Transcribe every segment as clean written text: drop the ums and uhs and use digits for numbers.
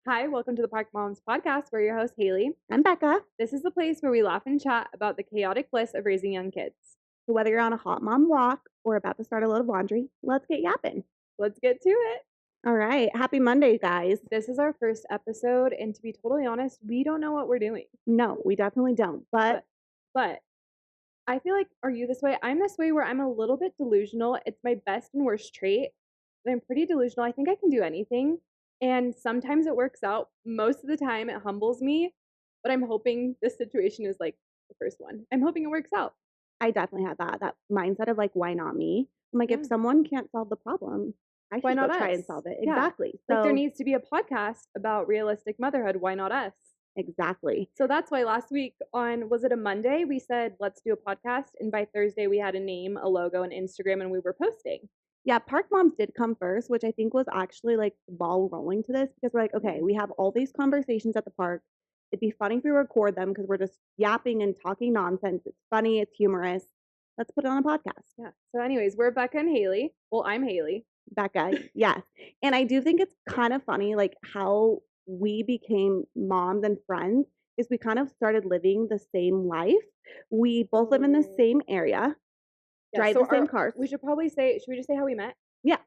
Hi, welcome to the Park Moms podcast. We're your host, Hailey. I'm Bekah. This is the place where we laugh and chat about the chaotic bliss of raising young kids. So whether you're on a hot mom walk or about to start a load of laundry, let's get yapping. Let's get to it. All right. Happy Monday, guys. This is our first episode, and to be totally honest, we don't know what we're doing. No, we definitely don't. But But I feel like, are you this way? I'm this way where I'm a little bit delusional. It's my best and worst trait, but I'm pretty delusional. I think I can do anything. And sometimes it works out. Most of the time, it humbles me. But I'm hoping this situation is like the first one. I'm hoping it works out. I definitely have that mindset of like, why not me? I'm like, Yeah. if someone can't solve the problem, I Why should not go try us? and solve it. Yeah. Exactly. Like So there needs to be a podcast about realistic motherhood. Why not us? exactly. So that's why last week was it a Monday? We said, let's do a podcast. And by Thursday, we had a name, a logo, and Instagram, and we were posting. Yeah, Park Moms did come first, which I think was actually like the ball rolling to this because we're like, okay, we have all these conversations at the park. It'd be funny if we record them because we're just yapping and talking nonsense. It's funny, it's humorous. Let's put it on a podcast. Yeah. So, anyways, we're Bekah and Hailey. Well, I'm Hailey. Bekah, yes. And I do think it's kind of funny, like how we became moms and friends is we kind of started living the same life. We both live in the same area, drive the same cars. We should probably say, should we just say how we met? Yeah.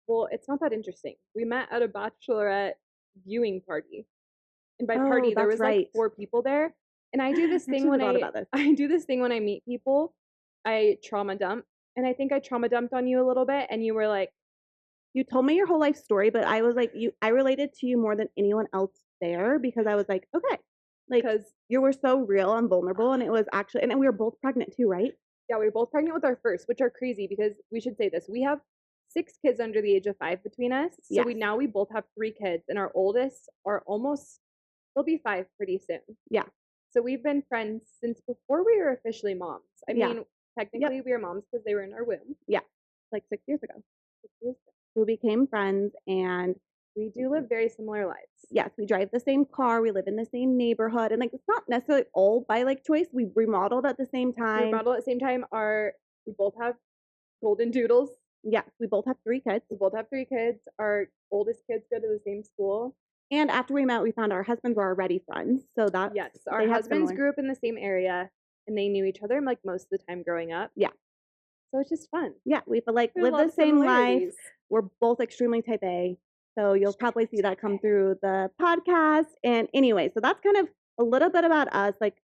Well, it's not that interesting. We met at a bachelorette viewing party. And by party, there was like 4 people there. And I do this thing when I do this thing when I meet people, I trauma dump. And I think I trauma dumped on you a little bit. And you were like, you told me your whole life story, but I was like, I related to you more than anyone else there because I was like, okay, like, because you were so real and vulnerable. And it was actually, and we were both pregnant too, right? Yeah, we were both pregnant with our first, which are crazy because we should say this. We have 6 kids under the age of 5 between us. So Yes. we both have 3 kids, and our oldest are almost, they'll be 5 pretty soon. Yeah. So we've been friends since before we were officially moms. I Yeah. mean, technically we were moms because they were in our womb. Yeah. Like 6 years ago. 6 years ago. We became friends and we do live very similar lives. Yes, we drive the same car, we live in the same neighborhood, and like it's not necessarily all by like choice. We remodeled at the same time. We remodeled at the same time. We both have golden doodles. Yes, we both have 3 kids. We both have 3 kids. Our oldest kids go to the same school. And after we met, we found our husbands were already friends. So that yes, our husbands grew up in the same area, and they knew each other like most of the time growing up. Yeah. So it's just fun. Yeah, we feel like live the same life. We're both extremely type A. So you'll probably see that come through the podcast. And anyway, so that's kind of a little bit about us, like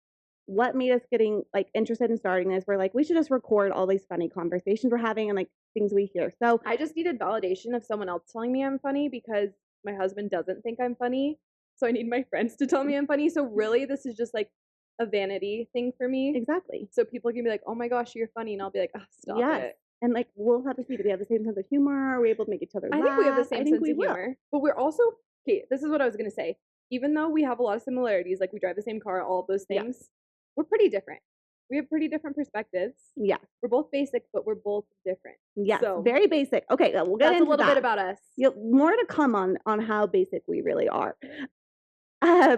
what made us getting like interested in starting this. We're like, we should just record all these funny conversations we're having and like things we hear. So I just needed validation of someone else telling me I'm funny because my husband doesn't think I'm funny. So I need my friends to tell me I'm funny. So really, this is just like a vanity thing for me. Exactly. So people can be like, oh my gosh, you're funny. And I'll be like, oh, stop it. And like, we'll have to see, do we have the same sense of humor? Are we able to make each other laugh? I think we have the same sense of humor. But we're also, okay, this is what I was going to say. Even though we have a lot of similarities, like we drive the same car, all of those things, we're pretty different. We have pretty different perspectives. Yeah. We're both basic, but we're both different. Yeah. So very basic. Okay, we'll get into that. That's a little bit about us. More to come on how basic we really are.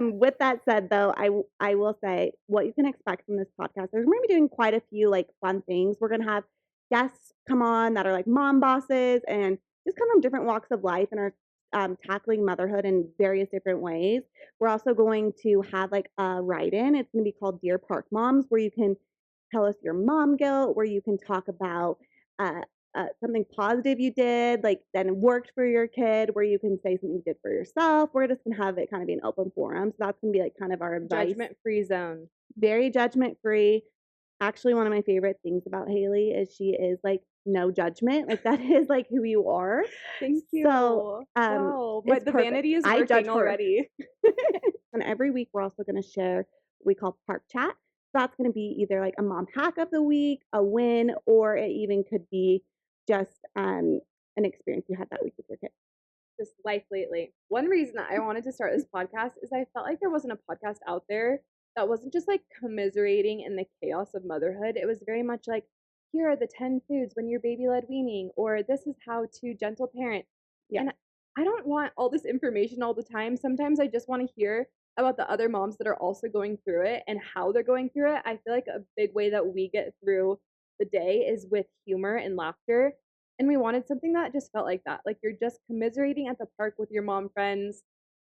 With that said, though, I will say what you can expect from this podcast. We're going to be doing quite a few like fun things. We're going to have guests come on that are like mom bosses and just come from different walks of life and are tackling motherhood in various different ways. We're also going to have like a write-in. It's going to be called Dear Park Moms, where you can tell us your mom guilt, where you can talk about something positive you did, like then worked for your kid, where you can say something you did for yourself. We're just gonna have it kind of be an open forum. So that's gonna be like kind of our advice. Judgment-free zone. Very judgment-free. Actually, one of my favorite things about Hailey is she is like no judgment. Like that is like who you are. Thank you. So wow, but the vanity is working already. And every week we're also gonna share what we call Park Chat. So that's gonna be either like a mom hack of the week, a win, or it even could be just an experience you had that week with your kids. Just life lately. One reason that I wanted to start this podcast is I felt like there wasn't a podcast out there that wasn't just like commiserating in the chaos of motherhood. It was very much like, here are the 10 foods when you're baby led weaning, or this is how to gentle parent. Yeah. And I don't want all this information all the time. Sometimes I just want to hear about the other moms that are also going through it and how they're going through it. I feel like a big way that we get through the day is with humor and laughter. And we wanted something that just felt like that. Like you're just commiserating at the park with your mom friends.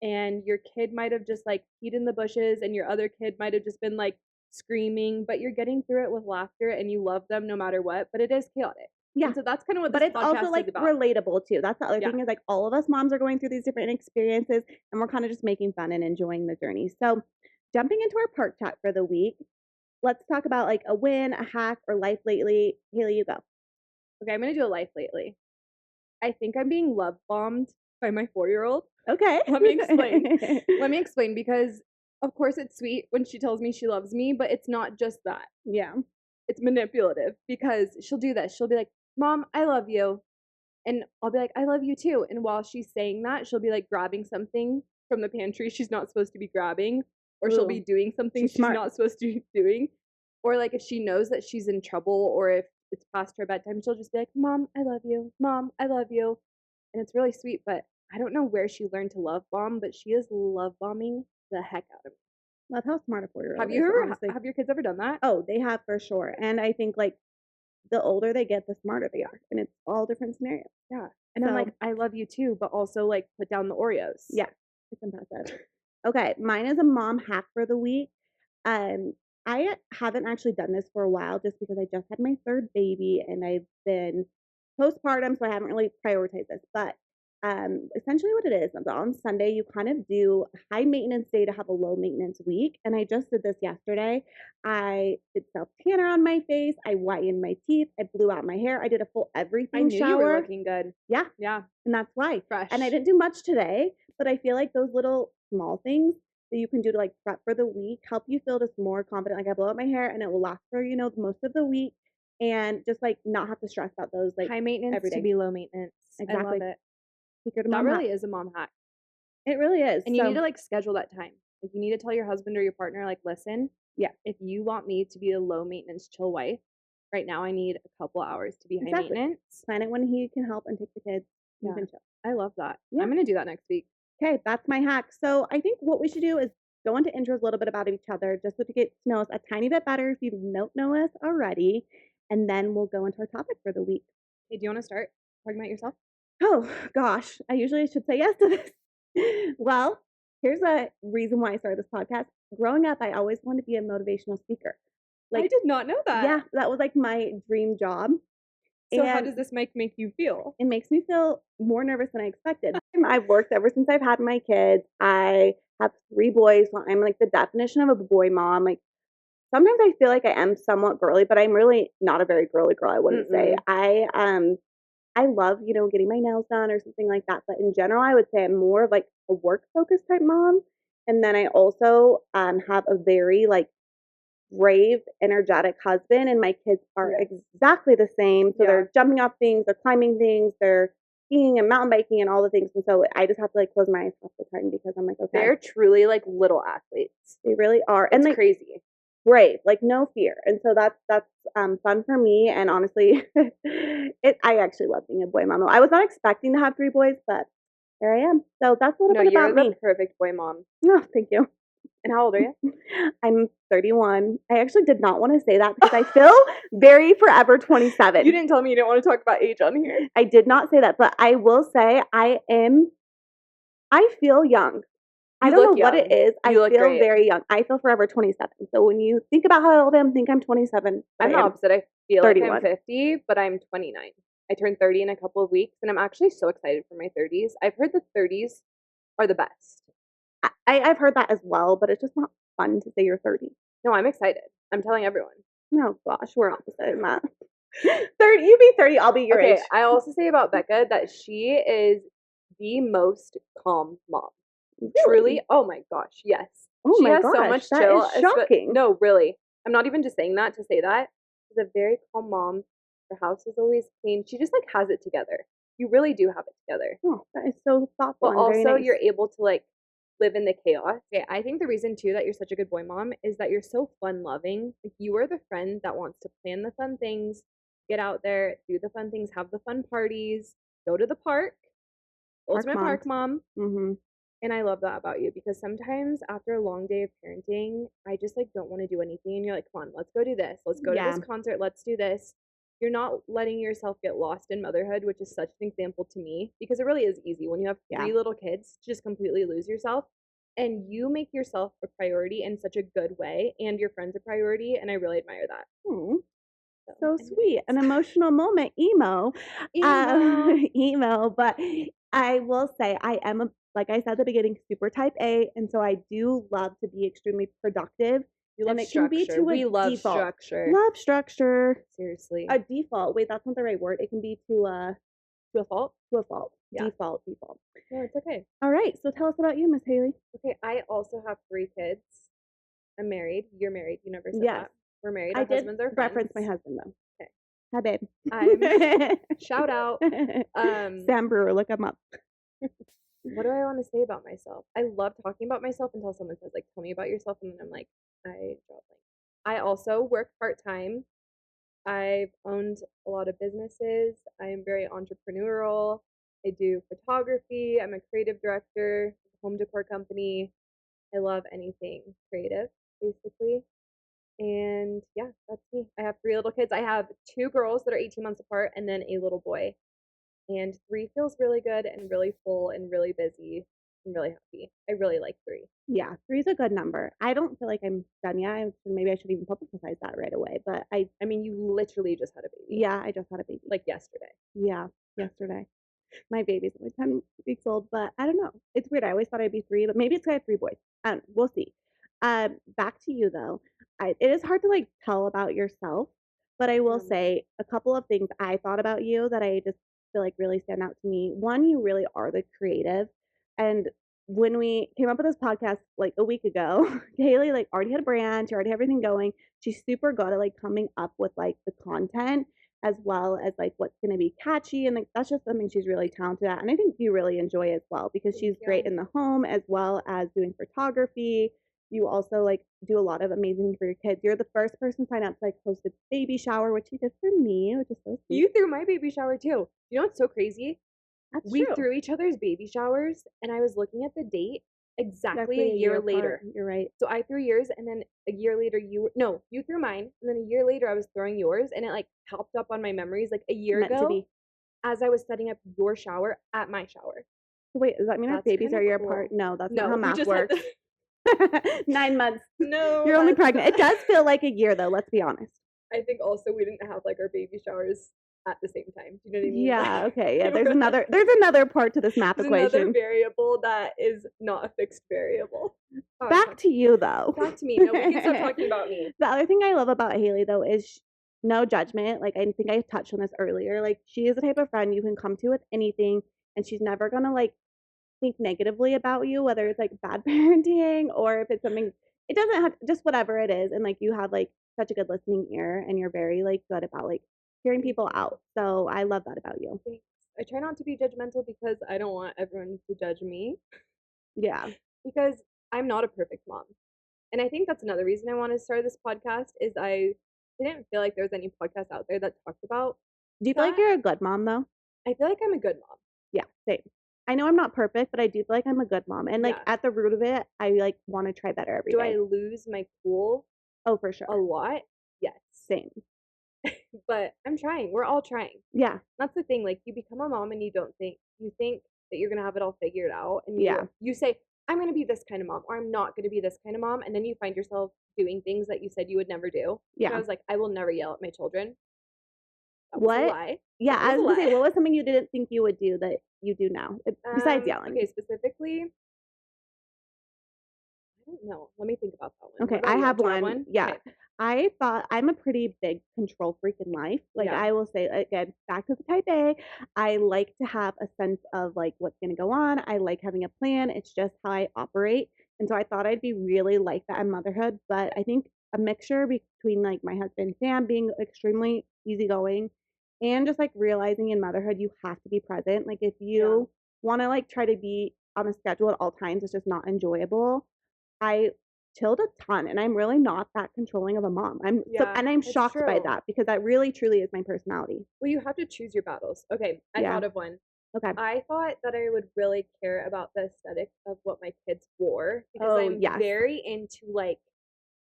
and your kid might have just like peed in the bushes and your other kid might have just been like screaming, but you're getting through it with laughter and you love them no matter what, but it is chaotic. Yeah. And so that's kind of what But this it's also, podcast like, is about. relatable too. That's the other Yeah. thing is, like, all of us moms are going through these different experiences, and we're kinda just making fun and enjoying the journey. So, jumping into our park chat for the week, let's talk about, like, a win, a hack, or life lately. Hailey, you go. Okay, I'm gonna do a life lately. I think I'm being love bombed by my 4-year-old. Okay. Let me explain. Let me explain because of course it's sweet when she tells me she loves me, but it's not just that. Yeah. It's manipulative because she'll do this. She'll be like, "Mom, I love you." And I'll be like, "I love you too." And while she's saying that, she'll be like grabbing something from the pantry she's not supposed to be grabbing, or she'll be Ooh, doing something she's she's smart. not supposed to be doing. Or like if she knows that she's in trouble or if it's past her bedtime, she'll just be like, "Mom, I love you. Mom, I love you." And it's really sweet, but I don't know where she learned to love bomb, but she is love bombing the heck out of me. That's how smart a Have 4-year-old you is, ever honestly. have your kids ever done that? Oh, they have for sure, and I think, like, the older they get, the smarter they are, and it's all different scenarios. Yeah. And I'm So like, "I love you too," but also like put down the Oreos. yeah, it's impressive. Okay, mine is a mom hack for the week. Um, I haven't actually done this for a while just because I just had my 3rd baby and I've been postpartum, so I haven't really prioritized this. But essentially, what it is on Sunday, you kind of do a high maintenance day to have a low maintenance week. And I just did this yesterday. I did self tanner on my face, I whitened my teeth, I blew out my hair, I did a full I everything knew you were shower. looking good. Yeah, Yeah, and that's why. And I fresh. didn't do much today, but I feel like those little small things that you can do to like prep for the week help you feel just more confident. Like I blow out my hair and it will last for, most of the week and just like not have to stress about those like High maintenance every to day. be low maintenance. I love Exactly. it. Secret of That mom hack. really is a mom hack. It really is. And you need So to like schedule that time. Like you need to tell your husband or your partner, like, listen, yeah, if you want me to be a low maintenance chill wife, right now I need a couple hours to be high exactly. maintenance. Plan it when he can help and take the kids. You Yeah. can chill. I love that. Yeah. I'm gonna do that next week. Okay, that's my hack. So I think what we should do is go into intros a little bit about each other, just so to get to know us a tiny bit better if you don't know us already, and then we'll go into our topic for the week. Hey, do you wanna start talking about yourself? Oh gosh, I usually should say yes to this. Well, here's a reason why I started this podcast. Growing up, I always wanted to be a motivational speaker. I Like, did not know that. yeah, that was like my dream job. So how And does this make you feel? it makes me feel more nervous than I expected. I've worked ever since I've had my kids. I have 3 boys, so I'm like the definition of a boy mom. Like sometimes I feel like I am somewhat girly, but I'm really not a very girly girl, I wouldn't say. Mm-mm. I love, getting my nails done or something like that. But in general, I would say I'm more of like a work focused type mom. And then I also have a very like brave, energetic husband, and my kids are Yes. exactly the same. So Yeah. they're jumping off things, they're climbing things, they're skiing and mountain biking and all the things. And so I just have to like close my eyes half the time because I'm like, okay, They're truly like little athletes. they really are. It's And like crazy. brave, like no fear. And so that's fun for me. And honestly, I actually love being a boy mom. I was not expecting to have 3 boys, but here I am. So that's a little No, bit you're about the me. perfect boy mom. Oh, thank you. And how old are you? I'm 31. I actually did not want to say that because I feel very forever 27. You didn't tell me you didn't want to talk about age on here. I did not say that, but I will say I feel young. I You don't know look what it young. is. I You look feel great. very young. I feel forever 27. So when you think about how old I am, think I'm 27. But I'm I the am opposite. I feel like 31. I'm 50, but I'm 29. I turned 30 in a couple of weeks, and I'm actually so excited for my 30s. I've heard the 30s are the best. I've heard that as well, but it's just not fun to say you're 30. No, I'm excited. I'm telling everyone. No, gosh, we're opposite in that. 30, you be 30, I'll be your age. Okay, I also say about Bekah that she is the most calm mom. Really? Truly, oh my gosh, yes. Oh She my has so gosh, much that chill. is shocking. No, really. I'm not even just saying that to say that. She's a very calm mom. Her house is always clean. She just like has it together. You really do have it together. Oh, that is so thoughtful But and very also nice. you're able to like live in the chaos. Okay, I think the reason too that you're such a good boy mom is that you're so fun loving. Like you are the friend that wants to plan the fun things, get out there, do the fun things, have the fun parties, go to the park. Park Ultimate mom. park mom. Mm-hmm. And I love that about you because sometimes after a long day of parenting, I just like don't want to do anything. And you're like, come on, let's go do this. Let's go to Yeah. this concert. Let's do this. you're not letting yourself get lost in motherhood, which is such an example to me because it really is easy when you have Yeah. 3 little kids to just completely lose yourself, and you make yourself a priority in such a good way and your friends a priority, and I really admire that. Hmm. So, So sweet. An anyways. emotional moment, emo. Emo. Emo. But I will say I am like I said at the beginning, super type A, and so I do love to be extremely productive. You And love it can be structure. to a We love default. structure. Love structure. Seriously. A default. Wait, that's not the right word. It can be To a fault? to a fault. Yeah. Default. No, it's okay. All right. So tell us about you, Miss Hailey. Okay, I also have 3 kids. I'm married. You're married. You never said Yes. that. We're married. I Our did husbands are reference my friends. husband though. Okay. Hi, babe. I'm shout out. Sam Brewer, look him up. What do I want to say about myself? I love talking about myself until someone says, like, tell me about yourself. And then I'm like, I draw a blank. I also work part-time. I've owned a lot of businesses. I am very entrepreneurial. I do photography. I'm a creative director, home decor company. I love anything creative, basically. And yeah, that's me. I have 3 little kids. I have 2 girls that are 18 months apart and then a little boy. And 3 feels really good and really full and really busy and really happy. I really like 3. Yeah, 3 is a good number. I don't feel like I'm done yet. Maybe I should even publicize that right away. But I mean, you literally just had a baby. yeah, I just had a baby. Like yesterday. Yeah, yesterday. My baby's only 10 weeks old, but I don't know. It's weird. I always thought I'd be 3, but maybe it's 'cause I have 3 boys. I don't know. We'll see. Back to you though. It is hard to like tell about yourself, but I will say a couple of things I thought about you that I just feel like really stand out to me. One, you really are the creative. And when we came up with this podcast like a week ago, Hailey like already had a brand, she already had everything going. She's super good at like coming up with like the content as well as like what's going to be catchy, and like that's just something she's really talented at, and I think you really enjoy as well because she's great in the home as well as doing photography. You also like do a lot of amazing things for your kids. You're the first person to sign up to like host a baby shower, which you did for me, which is so sweet. You threw my baby shower too. You know what's so crazy? That's We true. threw each other's baby showers, and I was looking at the date exactly a year later. Apart. You're right. So I threw yours, and then a year later you threw mine, and then a year later I was throwing yours, and it like popped up on my memories like a year Meant to ago be. as I was setting up your shower at my shower. Wait, does that mean our That's babies kinda are a year cool. apart? No, that's No, not how we math just had works. 9 months. No, You're only that's pregnant. It does feel like a year though, let's be honest. I think also we didn't have like our baby showers at the same time. Do you know what I mean? Yeah, okay. Yeah, It there's was another part to this math there's another equation. variable that is not a fixed variable. Back to you though. Back to me. No, we can stop talking about me. The other thing I love about Hailey though is no judgment. Like I think I touched on this earlier. Like she is the type of friend you can come to with anything, and she's never gonna like think negatively about you, whether it's like bad parenting or if it's something. It doesn't have just whatever it is, and like you have like such a good listening ear, and you're very like good about like hearing people out. So I love that about you. Thanks. I try not to be judgmental because I don't want everyone to judge me Yeah. because I'm not a perfect mom. And I think that's another reason I want to start this podcast is I didn't feel like there was any podcast out there that talked about Do you feel like that. you're a good mom though? I feel like I'm a good mom. Yeah, same. I know I'm not perfect, but I do feel like I'm a good mom. And like Yeah. at the root of it, I like want to try better every Do day. I lose my cool Oh, for a sure. lot? Yes. Same. But I'm trying. We're all trying. Yeah. That's the thing. Like you become a mom and you think that you're gonna have it all figured out, and Yeah. you say I'm gonna be this kind of mom or I'm not gonna be this kind of mom, and then you find yourself doing things that you said you would never do. And I Yeah. was like, I will never yell at my children. That was a What? lie. Yeah, That I was was a gonna say, lie. what was something you didn't think you would do that you do now? Besides yelling. Okay, specifically, I don't know. Let me think about that one. What Okay, about I you? have Do you have one. Yeah. Okay. I thought I'm a pretty big control freak in life. Like Yeah. I will say again, back to the type A, I like to have a sense of like what's going to go on. I like having a plan. It's just how I operate. And so I thought I'd be really like that in motherhood, but I think a mixture between like my husband Sam being extremely easygoing and just like realizing in motherhood you have to be present. Like if you want to like try to be on a schedule at all times, it's just not enjoyable. I chilled a ton, and I'm really not that controlling of a mom. And I'm That's shocked by true. that because that really truly is my personality. Well, you have to choose your battles. Okay, I Yeah. thought of one. Okay. I thought that I would really care about the aesthetic of what my kids wore because Oh, I'm yes. very into like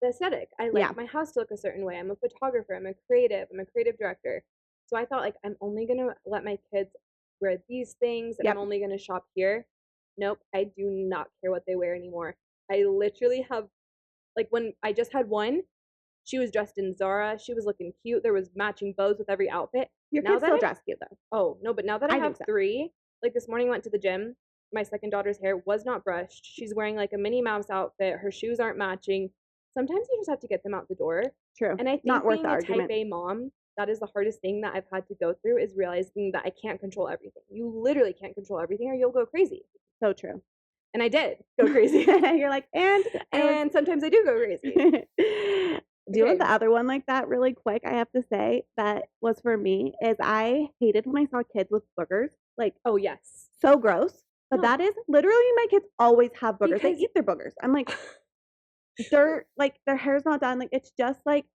the aesthetic. I like Yeah. my house to look a certain way. I'm a photographer, I'm a creative director. So I thought, like, I'm only gonna let my kids wear these things and I'm Yep. only gonna shop here. Nope, I do not care what they wear anymore. I literally have like when I just had one, she was dressed in Zara, she was looking cute, there was matching bows with every outfit. Your Now kids that still I dress cute though. Oh, no, but now that I I have think so. 3, like this morning went to the gym, my second daughter's hair was not brushed. She's wearing like a Minnie Mouse outfit. Her shoes aren't matching. Sometimes you just have to get them out the door. True. And I Not think worth the being a type argument. A mom, that is the hardest thing that I've had to go through is realizing that I can't control everything. You literally can't control everything or you'll go crazy. So true. And I did go crazy. You're like, and And sometimes I do go crazy. Doing Okay. the other one like that really quick, I have to say that was for me is I hated when I saw kids with boogers. Like, Oh, yes. so gross. But No. that is literally my kids always have boogers. They Because eat their boogers. I'm like, dirt, like their hair's not done. Like it's just like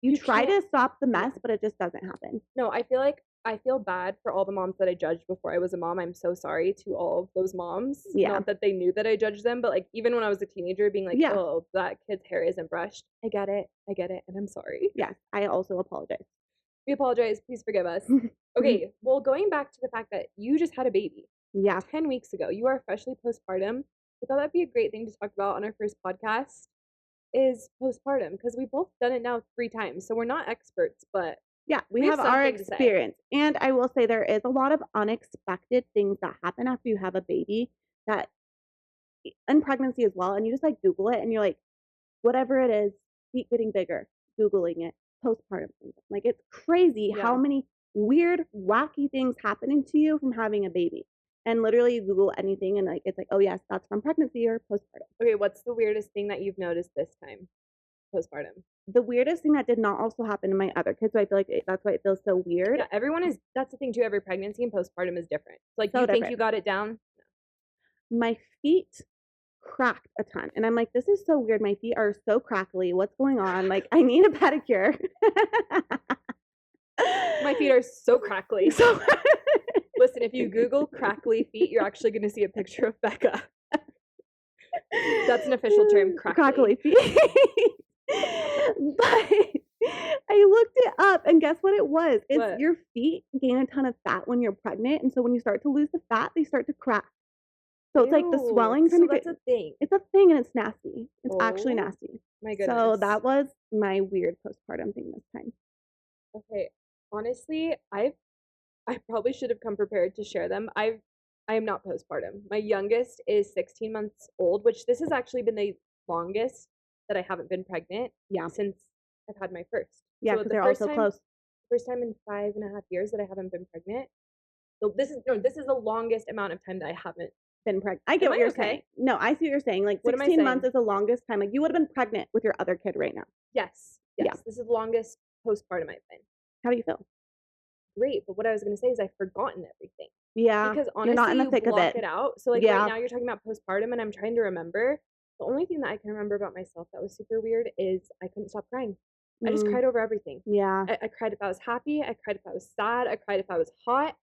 you you try can't to stop the mess, but it just doesn't happen. No, I feel like I feel bad for all the moms that I judged before I was a mom. I'm so sorry to all of those moms. Yeah. Not that they knew that I judged them, but like even when I was a teenager being like, Yeah. "Oh, that kid's hair isn't brushed." I get it. And I'm sorry. Yes, I also apologize. We apologize. Please forgive us. Okay, well, going back to the fact that you just had a baby Yeah. 10 weeks ago. You are freshly postpartum. I thought that'd be a great thing to talk about on our first podcast is postpartum because we've both done it now 3 times. So we're not experts, but Yeah, we we have have our something to say. experience. And I will say there is a lot of unexpected things that happen after you have a baby that in pregnancy as well. And you just like Google it and you're like, whatever it is, feet getting bigger, Googling it, postpartum syndrome. Like it's crazy how Yeah. many weird, wacky things happening to you from having a baby. And literally you Google anything and like it's like, oh yes, that's from pregnancy or postpartum. Okay, what's the weirdest thing that you've noticed this time postpartum? The weirdest thing that did not also happen to my other kids, so I feel like that's why it feels so weird. Yeah, everyone is that's the thing too, every pregnancy and postpartum is different. Like So you think different. you got it down? My feet cracked a ton. And I'm like, this is so weird. My feet are so crackly. What's going on? Like, I need a pedicure. My feet are so crackly. So Listen, if you Google crackly feet, you're actually going to see a picture of Bekah. That's an official term, crackly. feet. But I looked it up, and guess what it was? It's What? your feet gain a ton of fat when you're pregnant, and so when you start to lose the fat, they start to crack. So it's like the Ew, swelling so from that's a thing. it's a thing, and it's nasty. It's actually Oh, nasty. My goodness. So that was my weird postpartum thing this time. Okay, honestly, I probably should have come prepared to share them. I am not postpartum. My youngest is 16 months old, which this has actually been the longest that I haven't been pregnant Yeah. since I've had my first. Yeah, So because the they're all first so time, close. first time in 5.5 years that I haven't been pregnant. So this is the longest amount of time that I haven't. Been pregnant. I get Am what I you're okay? saying. No, I see what you're saying. Like What am I 16 months saying? is the longest time. Like you would have been pregnant with your other kid right now. Yes, Yeah. this is the longest postpartum I've been. How do you feel? Great, but what I was gonna say is I've forgotten everything. Yeah. Because You're not honestly, in the you thick of block it. it out. So like Yeah. right now you're talking about postpartum and I'm trying to remember. The only thing that I can remember about myself that was super weird is I couldn't stop crying. I just Mm, cried over everything. yeah. I cried if I was happy, I cried if I was sad, I cried if I was hot,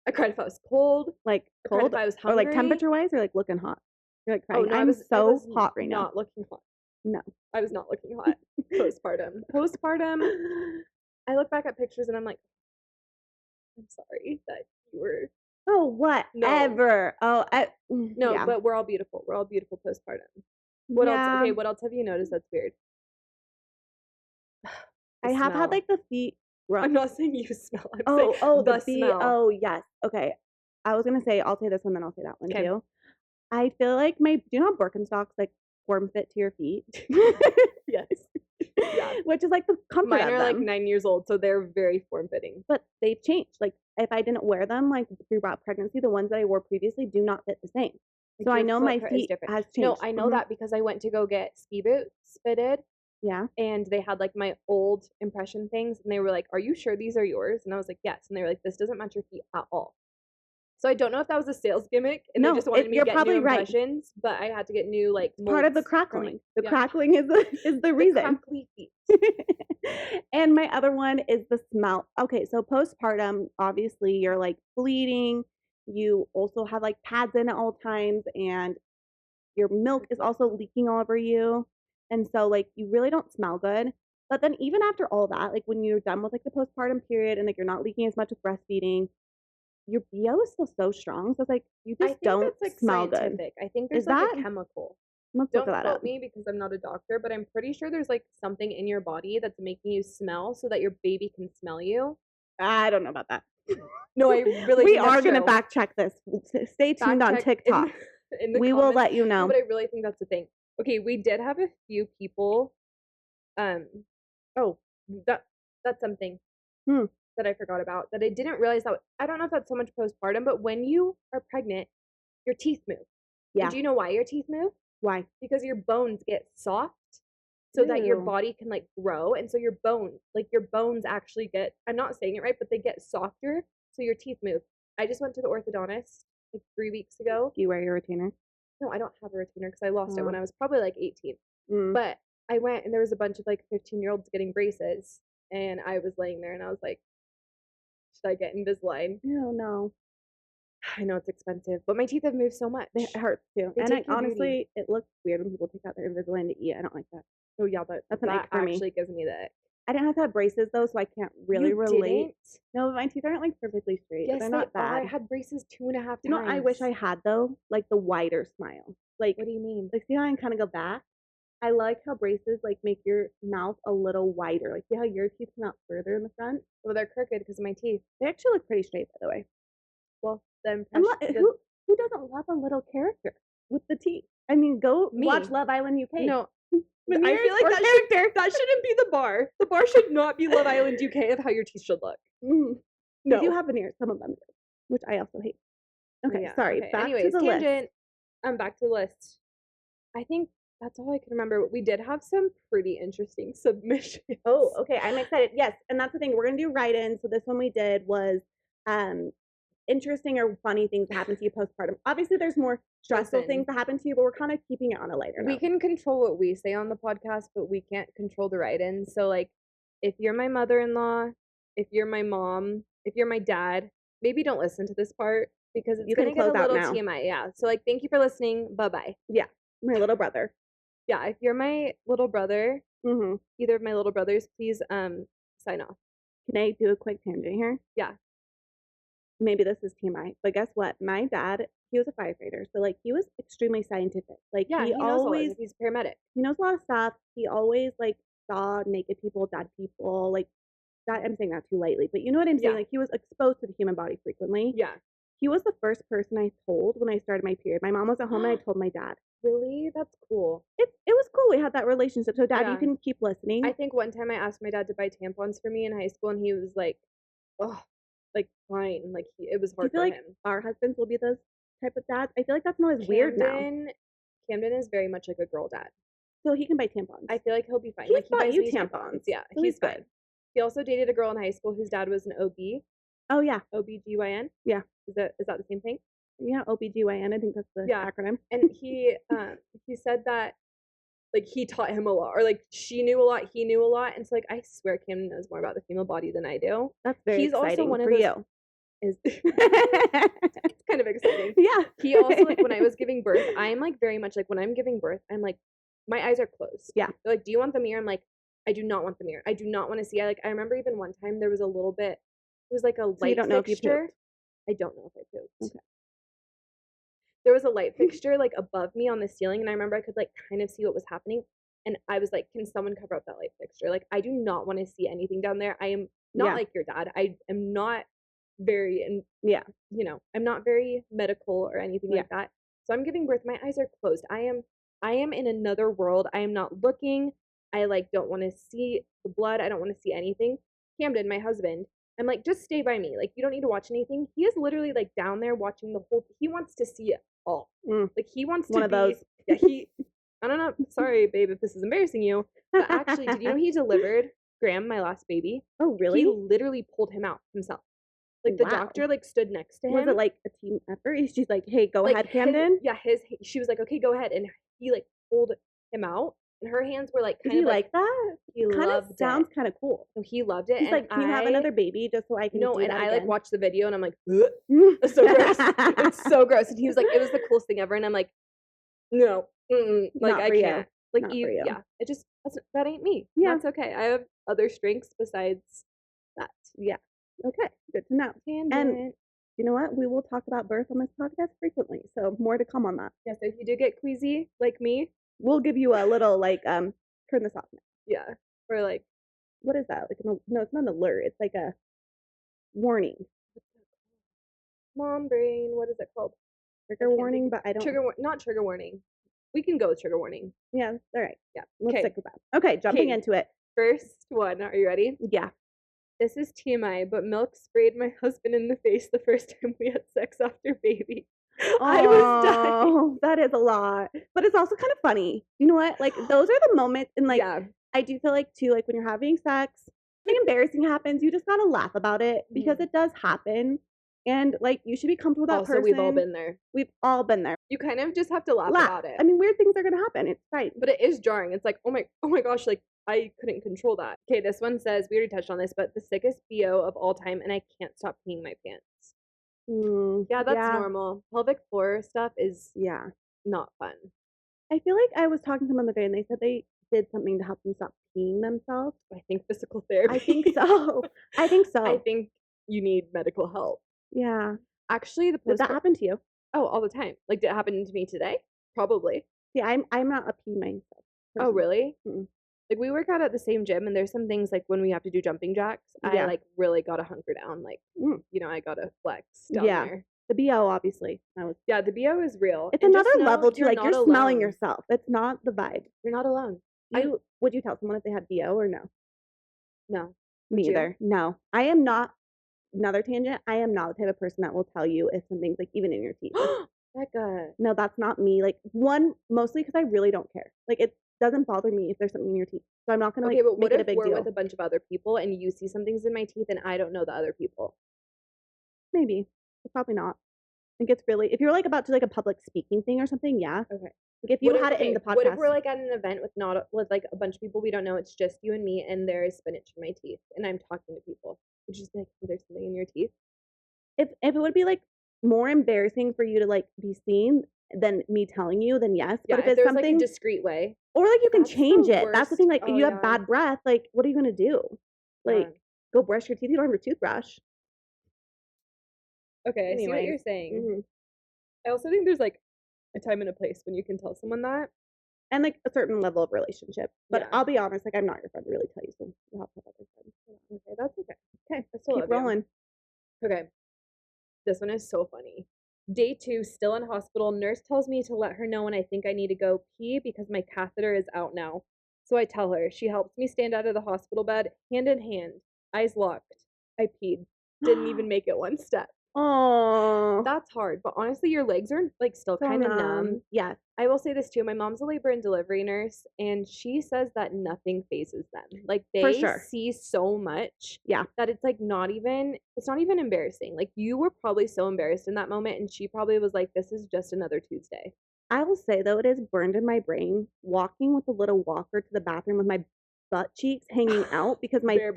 I cried if I was cold, Like I cried cold if I was or hungry. like temperature wise or like looking hot. You're like Oh crying. no, I I'm was so hot right now. not looking hot. No. I was not looking hot. Postpartum. Postpartum, I look back at pictures and I'm like, I'm sorry that you were Oh, whatever. Oh, no, yeah. but we're all beautiful. We're all beautiful postpartum. What else? Yeah. Okay, what else have you noticed that's weird? I have had Smell. like the feet I'm not saying you smell. I'm Oh, saying the the smell. Oh, yes. Okay. I was gonna say I'll say this one, then I'll say that one 'Kay. too. I feel like do you know how Birkenstocks like form fit to your feet? Yes. Yeah. Which is like the comfort Mine of are like them. 9 years old, so they're very form fitting. But they've changed. Like if I didn't wear them like throughout pregnancy, the ones that I wore previously do not fit the same. So I know my feet has changed. No, I know that because I went to go get ski boots fitted Yeah. and they had like my old impression things and they were like, "Are you sure these are yours?" And I was like, "Yes." And they were like, "This doesn't match your feet at all." So I don't know if that was a sales gimmick and No, they just wanted me to you're get probably new right. impressions, but I had to get new like Part of the molds from, like- crackling. The yeah. crackling is the reason. Crackly feet. And my other one is the smell. Okay, so postpartum, obviously you're like bleeding. You also have like pads in at all times, and your milk is also leaking all over you. And so like you really don't smell good. But then even after all that, like, when you're done with, like, the postpartum period and, like, you're not leaking as much with breastfeeding, your BO is still so strong. So it's like, you I just think don't that's, like, smell good. scientific. I think Is there's, like, that? a chemical. Let's look Don't that quote up. me because I'm not a doctor, but I'm pretty sure there's, like, something in your body that's making you smell so that your baby can smell you. I don't know about that. No, I really We think that's are gonna true. back check this. Stay tuned Fact on check TikTok. in the We will comments. let you No, know. but I really think that's the thing. Okay, we did have a few people, um oh, that that's something Hmm. that I forgot about that I didn't realize that I don't know if that's so much postpartum, but when you are pregnant, your teeth move. And Yeah. do you know why your teeth move? Why? Because your bones get soft so that your Ew. body can like grow. And so your bones actually get, I'm not saying it right, but they get softer. So your teeth move. I just went to the orthodontist like 3 weeks ago. Do you wear your retainer? No, I don't have a retainer because I lost it when Oh. I was probably like 18. Mm. But I went and there was a bunch of like 15-year-olds getting braces. And I was laying there and I was like, should I get Invisalign? Ew, no. I know it's expensive, but my teeth have moved so much. It hurts too. They And take your honestly, beauty. it looks weird when people take out their Invisalign to eat. I don't like that. Oh yeah, but That's an that ick for me. actually gives me the ick. I didn't have to have braces though, so I can't really You relate. didn't? No, but my teeth aren't like perfectly straight. Yes, They're they not are. I bad. had braces 2.5 times. You know what I wish I had though? Like the wider smile. Like, What do you mean? like see how I can kind of go back? I like how braces like make your mouth a little wider. Like see how your teeth come out further in the front? Well, they're crooked because of my teeth. They actually look pretty straight, by the way. Well, the And impression. who doesn't love a little character with the teeth? I mean, go Me. watch Love Island UK. No, Veneers I feel like or that shouldn't be the bar. The bar should not be Love Island UK of how your teeth should look. Mm. No. They do have veneers, some of them do, which I also hate. Okay, Yeah, sorry. okay. Back Anyways, to the tangent. list. Back to the list. I think that's all I can remember. We did have some pretty interesting submissions. Oh, okay. I'm excited. Yes, and that's the thing. We're gonna do write-in. So this one we did was interesting or funny things that happen to you postpartum. Obviously, there's more stressful things that happen to you, but we're kind of keeping it on a lighter note. We can control what we say on the podcast, but we can't control the write-ins. So, like, if you're my mother-in-law, if you're my mom, if you're my dad, maybe don't listen to this part because it's going to get a little TMI. Yeah. So, like, thank you for listening. Bye-bye. Yeah. My little brother. Yeah. If you're my little brother, Mm-hmm. either of my little brothers, please sign off. Can I do a quick tangent here? Yeah. Maybe this is TMI, but guess what? My dad, he was a firefighter, so like he was extremely scientific. Like yeah, he knows always he's a paramedic. He knows a lot of stuff. He always like saw naked people, dead people, like that. I'm saying that too lightly, but you know what I'm saying. Like he was exposed to the human body frequently. Yeah. He was the first person I told when I started my period. My mom was at home and I told my dad. Really? That's cool. It was cool. We had that relationship. So dad, you can keep listening. I think one time I asked my dad to buy tampons for me in high school and he was like, oh, like fine. Like it was hard for him. Our husbands will be those type of dads. I feel like that's not as weird now. Camden is very much like a girl dad. So he can buy tampons. I feel like he'll be fine. He buys you tampons. Yeah, so he's good. He also dated a girl in high school whose dad was an OB. Oh yeah. OBGYN. Yeah. Is that the same thing? Yeah, OBGYN. I think that's the acronym. And he said that like he taught him a lot, or like she knew a lot, he knew a lot, and so like I swear Camden knows more about the female body than I do. That's very exciting also one for you. It's kind of exciting. Yeah. He also like when I was giving birth, I'm like very much like when I'm giving birth, I'm like my eyes are closed. Yeah. They're like, do you want the mirror? I'm like, I do not want the mirror. I do not want to see. I remember even one time there was a little bit. It was like a light fixture. I don't know if I pooped. Okay. There was a light fixture like above me on the ceiling, and I remember I could like kind of see what was happening, and I was like, "Can someone cover up that light fixture? Like, I do not want to see anything down there. I am not like your dad. I am not very I'm not very medical or anything like that. So I'm giving birth. My eyes are closed. I am in another world. I am not looking. I like don't want to see the blood. I don't want to see anything. Camden, my husband, I'm like, just stay by me. Like, you don't need to watch anything. He is literally like down there watching the whole. He wants to see it all. Like he wants to one of those. Yeah, I don't know. Sorry, babe, if this is embarrassing you, but actually, did you know he delivered Graham, my last baby? Oh, really? He literally pulled him out himself. Like the doctor like stood next to him. Was it like a team effort? She's like, "Hey, go ahead, Camden." She was like, "Okay, go ahead," and he like pulled him out. And her hands were like kind of like that. He loved it. Sounds kind of cool. So he loved it. He's like, "Can you have another baby just so I can?" No, do and that I again? like watched the video and I'm like, it's so gross. It's so gross. And he was like, it was the coolest thing ever. And I'm like, no, like I can't. Like, not for you. yeah, that ain't me. Yeah. That's okay. I have other strengths besides that. Yeah. Okay. Good to know. And Tangent. you know what? We will talk about birth on this podcast frequently. So more to come on that. Yeah, so if you do get queasy like me, We'll give you a little like turn this off now. yeah, or like What is that? Like no, it's not an alert. It's like a warning. mom brain, what is it called? Trigger warning, but I don't Not trigger warning. We can go with trigger warning. Yeah, all right. Yeah. Let's stick with that. Okay, jumping into it. First one. Are you ready? Yeah. This is TMI, but milk sprayed my husband in the face the first time we had sex after baby. I was dying. Oh, that is a lot. But it's also kind of funny. You know what? Like those are the moments and like Yeah. I do feel like too, like when you're having sex, something embarrassing happens, you just gotta laugh about it because it does happen. And like you should be comfortable with that Also, person. we've all been there. We've all been there. You kind of just have to laugh about it. I mean, weird things are gonna happen. It's fine. But it is jarring. It's like, oh my gosh, like I couldn't control that. Okay, this one says, we already touched on this, but the sickest BO of all time, and I can't stop peeing my pants. Yeah, that's normal. Pelvic floor stuff is not fun. I feel like I was talking to someone the other day and they said they did something to help them stop peeing themselves. I think physical therapy. I think so. I think you need medical help. Yeah. Actually, did that happen to you? Oh, all the time. Like, did it happen to me today? Probably. Yeah, I'm not a pee myself. Oh, really? Mm-mm. Like, we work out at the same gym, and there's some things like when we have to do jumping jacks, I like really gotta hunker down. Like, you know, I gotta flex down there. The BO, obviously. Yeah, the BO is real. It's another level too. Like you're smelling yourself. It's not the vibe. You're not alone. Would you tell someone if they had BO or no? No. Me either. No. I am not. Another tangent. I am not the type of person that will tell you if something's like even in your teeth. Becca. No, that's not me. Like mostly because I really don't care. Like it doesn't bother me if there's something in your teeth. So I'm not gonna like make it a big deal. What if we're with a bunch of other people and you see some things in my teeth and I don't know the other people? Maybe. But probably not. I think it's really if you're like about to like a public speaking thing or something, yeah. Okay. Like if you had it in the podcast. What if we're like at an event with like a bunch of people we don't know, it's just you and me and there is spinach in my teeth and I'm talking to people. Would you just be like, hey, there's something in your teeth? If it would be like more embarrassing for you to like be seen than me telling you, then yes. Yeah, but if there's something like a discreet way. Or like you can change it. That's the thing. Like if you have yeah. bad breath, like what are you gonna do? Like go brush your teeth. You don't have your toothbrush. Okay, I see what you're saying. Mm-hmm. I also think there's like a time and a place when you can tell someone that. And like a certain level of relationship. But I'll be honest, like I'm not your friend to really tell you, so you'll have to have other friends. Okay, that's okay. Okay, let's keep rolling. Okay. This one is so funny. Day 2, still in hospital. Nurse tells me to let her know when I think I need to go pee because my catheter is out now. So I tell her. She helps me stand out of the hospital bed, hand in hand, eyes locked. I peed. Didn't even make it one step. Oh, that's hard. But honestly, your legs are like still kind of numb. Yeah. I will say this too. My mom's a labor and delivery nurse, and she says that nothing phases them. Like they see so much, that it's like it's not even embarrassing. Like you were probably so embarrassed in that moment, and she probably was like, "This is just another Tuesday." I will say though, it is burned in my brain walking with a little walker to the bathroom with my butt cheeks hanging out because my bare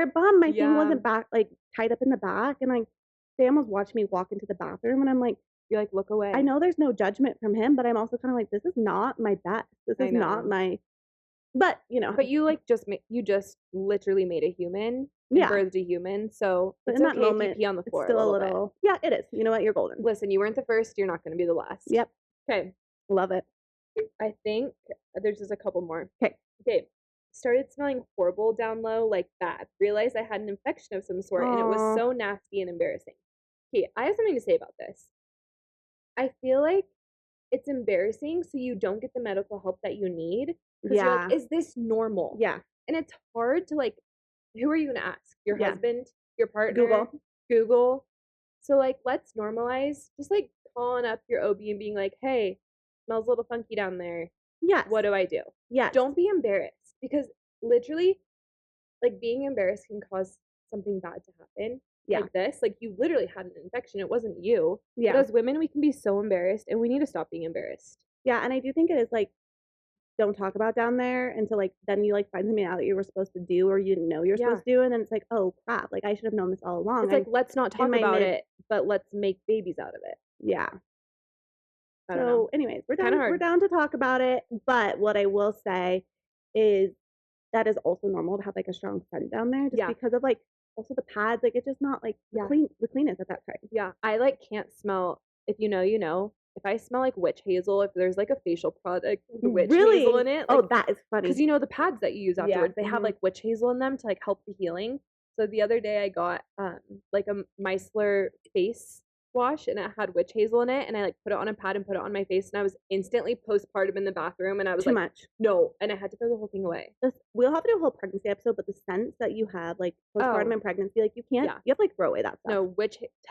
bum, my thing wasn't back like tied up in the back, and like Sam was watching me walk into the bathroom, and I'm like. You're like, look away. I know there's no judgment from him, but I'm also kind of like, this is not my best. This is not my. But you know. But you like you just literally made a human. Birthed a human. So but it's in okay that moment, if you pee on the floor. It's still a little. Yeah, it is. You know what? You're golden. Listen, you weren't the first. You're not going to be the last. Yep. Okay. Love it. I think there's just a couple more. Okay. Started smelling horrible down low, like bad. Realized I had an infection of some sort, and it was so nasty and embarrassing. Okay, I have something to say about this. I feel like it's embarrassing, so you don't get the medical help that you need. Because you're like, is this normal? Yeah. And it's hard to like, who are you going to ask? Your husband? Your partner? Google. So like, let's normalize just like calling up your OB and being like, hey, smells a little funky down there. Yes. What do I do? Yeah. Don't be embarrassed because literally, like being embarrassed can cause something bad to happen. Like this, like you literally had an infection. It wasn't you. Yeah. But as women, we can be so embarrassed, and we need to stop being embarrassed. Yeah, and I do think it is like, don't talk about down there until like then you like find something out that you were supposed to do or you didn't know you're supposed to do, and then it's like, oh crap, like I should have known this all along. It's like let's not talk about it, but let's make babies out of it. Yeah. I don't know. So, anyways, we're Kinda down. We're hard. down to talk about it. But what I will say is that is also normal to have like a strong scent down there, just Yeah. because of like also the pads. Like it's just not like Yeah. the cleanest at that time. Yeah, I, like, can't smell if you know, you know. If I smell like witch hazel, if there's, like, a facial product with the witch hazel Really? in it, Oh, like, that is funny. because you know the pads that you use Yeah. afterwards, they have, like, witch hazel in them to, like, help the healing. So the other day I got, like, a micellar face wash, and it had witch hazel in it, and I, like, put it on a pad and put it on my face, and I was instantly postpartum in the bathroom, and I was Too like, much. "No," and I had to throw the whole thing away. We'll have to do a whole pregnancy episode, but the scents that you have, like postpartum Oh, and pregnancy, like you can't, yeah. you have to like throw away that stuff. No,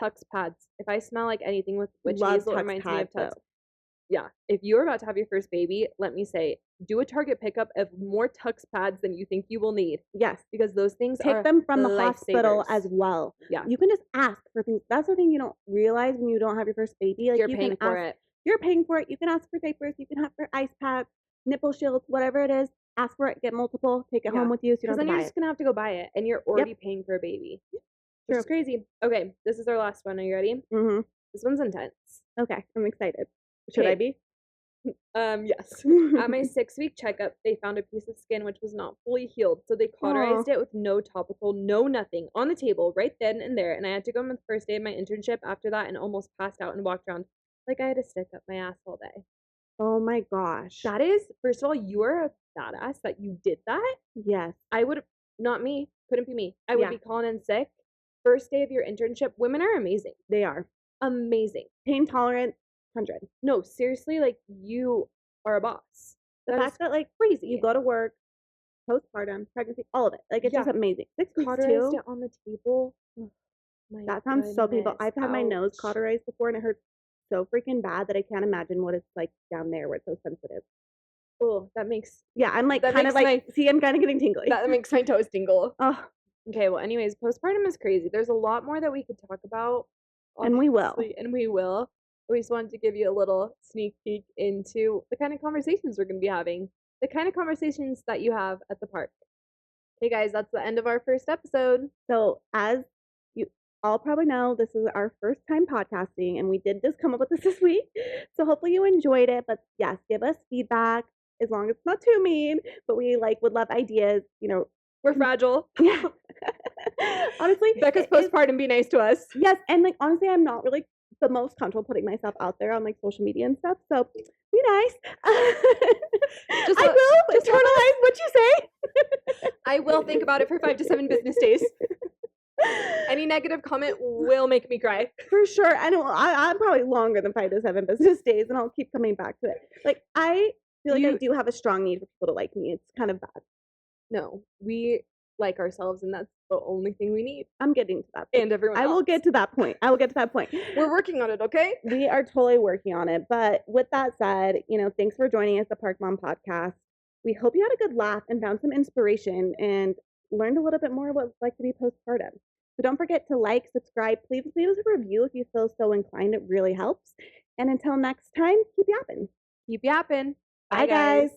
Tux pads. If I smell like anything with witch Love hazel, it Tux reminds me pads of Tux. though. Yeah, if you're about to have your first baby, let me say, do a Target pickup of more Tux pads than you think you will need, Yes. because those things Take are them from the hospital lifesavers. as well. Yeah, You can just ask for things. That's the thing you don't realize when you don't have your first baby. Like you're you paying can for ask, it. you're paying for it. You can ask for diapers. You can ask for ice pads, nipple shields, whatever it is. Ask for it. Get multiple. Take it home with you, so you Because don't then have you're to buy just it. gonna have to go buy it, and you're already paying for a baby, which is crazy. Okay, this is our last one. Are you ready? Mm-hmm. This one's intense. Okay, I'm excited. Should I be? Yes. At my 6-week checkup, they found a piece of skin which was not fully healed. So they cauterized it with no topical, no nothing, on the table right then and there. And I had to go on the first day of my internship after that and almost passed out and walked around like I had a stick up my ass all day. Oh my gosh. That is, first of all, you are a badass that you did that. Yes. I would, not me, couldn't be me. I would Yeah. be calling in sick. First day of your internship, women are amazing. They are. Amazing. Pain tolerant, 100. No, seriously, like you are a boss. The That fact is that like crazy. you go to work, postpartum, pregnancy, all of it. Like it's just amazing. 6 weeks Cauterized too. it on the table. Oh, my That sounds so painful. goodness. I've had my nose Ouch. cauterized before and it hurts so freaking bad that I can't imagine what it's like down there where it's so sensitive. Oh, that makes Yeah, I'm like that kind of makes like, see, I'm kind of getting tingly. that makes my toes tingle. Oh, Okay, well, anyways, postpartum is crazy. There's a lot more that we could talk about, and we will. obviously, and we will. We just wanted to give you a little sneak peek into the kind of conversations we're going to be having, the kind of conversations that you have at the park. Hey guys, that's the end of our first episode. So as you all probably know, this is our first time podcasting and we did just come up with this week. So hopefully you enjoyed it. But yes, give us feedback as long as it's not too mean. But we like would love ideas, you know. We're fragile. Yeah. Honestly, Becca's postpartum, be nice to us. yes, and like honestly, I'm not really the most comfortable putting myself out there on like social media and stuff. So be nice. I will internalize what you say. I will think about it for 5 to 7 business days. Any negative comment will make me cry. For sure. I know I'm probably longer than 5 to 7 business days and I'll keep coming back to it. Like I feel like I do have a strong need for people to like me. It's kind of bad. No, we like ourselves and that's the only thing we need. I'm getting to that point. And everyone else. I will get to that point. We're working on it, okay? We are totally working on it. But with that said, you know, thanks for joining us at the Park Mom Podcast. We hope you had a good laugh and found some inspiration and learned a little bit more what it's like to be postpartum. So don't forget to like, subscribe, please leave us a review if you feel so inclined. It really helps. And until next time, keep yapping. Keep yapping. Bye guys.